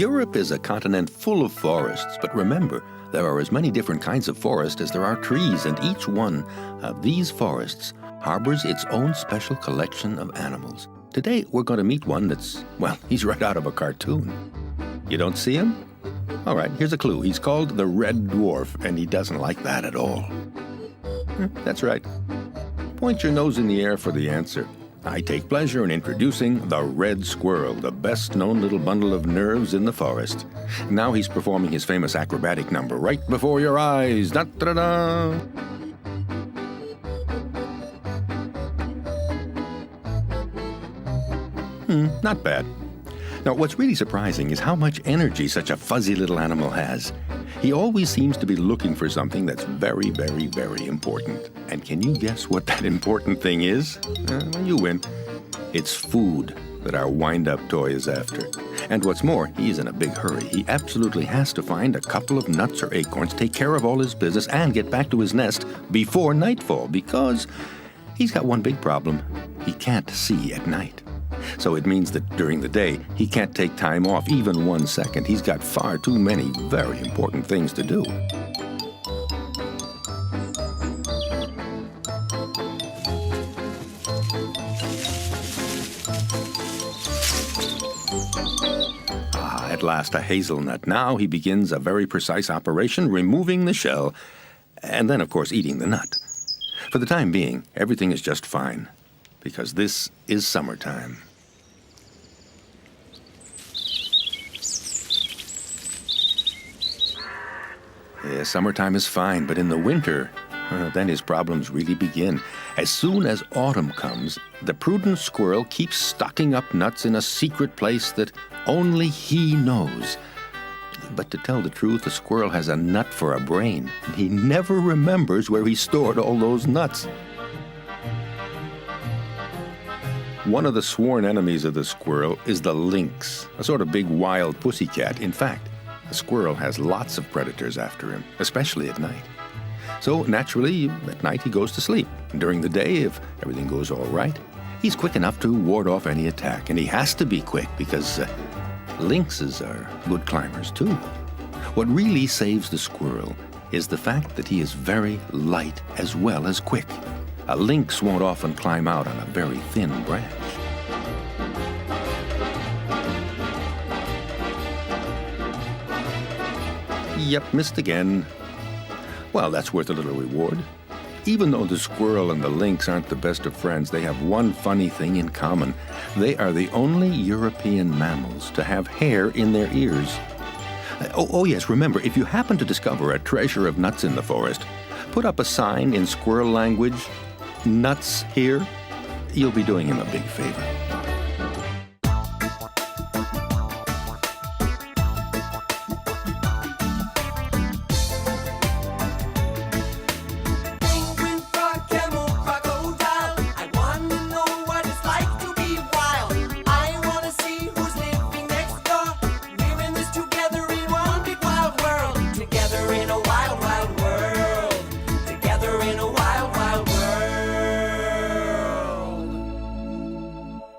Europe is a continent full of forests, but remember, there are as many different kinds of forest as there are trees, and each one of these forests harbors its own special collection of animals. Today, we're going to meet one that's, well, he's right out of a cartoon. You don't see him? All right, here's a clue. He's called the Red Dwarf, and he doesn't like that at all. That's right. Point your nose in the air for the answer. I take pleasure in introducing the Red Squirrel, the best-known little bundle of nerves in the forest. Now he's performing his famous acrobatic number right before your eyes. Da-da-da-da! Not bad. Now, what's really surprising is how much energy such a fuzzy little animal has. He always seems to be looking for something that's very, very, very important. And can you guess what that important thing is? Well, you win. It's food that our wind-up toy is after. And what's more, he's in a big hurry. He absolutely has to find a couple of nuts or acorns, take care of all his business, and get back to his nest before nightfall, because he's got one big problem. He can't see at night. So it means that during the day, he can't take time off even 1 second. He's got far too many very important things to do. At last, a hazelnut. Now he begins a very precise operation, removing the shell, and then, of course, eating the nut. For the time being, everything is just fine, because this is summertime. Yeah, summertime is fine, but in the winter, then his problems really begin. As soon as autumn comes, the prudent squirrel keeps stocking up nuts in a secret place that only he knows. But to tell the truth, the squirrel has a nut for a brain, and he never remembers where he stored all those nuts. One of the sworn enemies of the squirrel is the lynx, a sort of big wild pussycat. In fact, a squirrel has lots of predators after him, especially at night. So naturally, at night he goes to sleep. During the day, if everything goes all right, he's quick enough to ward off any attack. And he has to be quick because lynxes are good climbers too. What really saves the squirrel is the fact that he is very light as well as quick. A lynx won't often climb out on a very thin branch. Yep, missed again. Well, that's worth a little reward. Even though the squirrel and the lynx aren't the best of friends, they have one funny thing in common. They are the only European mammals to have hair in their ears. Oh yes, remember, if you happen to discover a treasure of nuts in the forest, put up a sign in squirrel language, "Nuts here." You'll be doing him a big favor.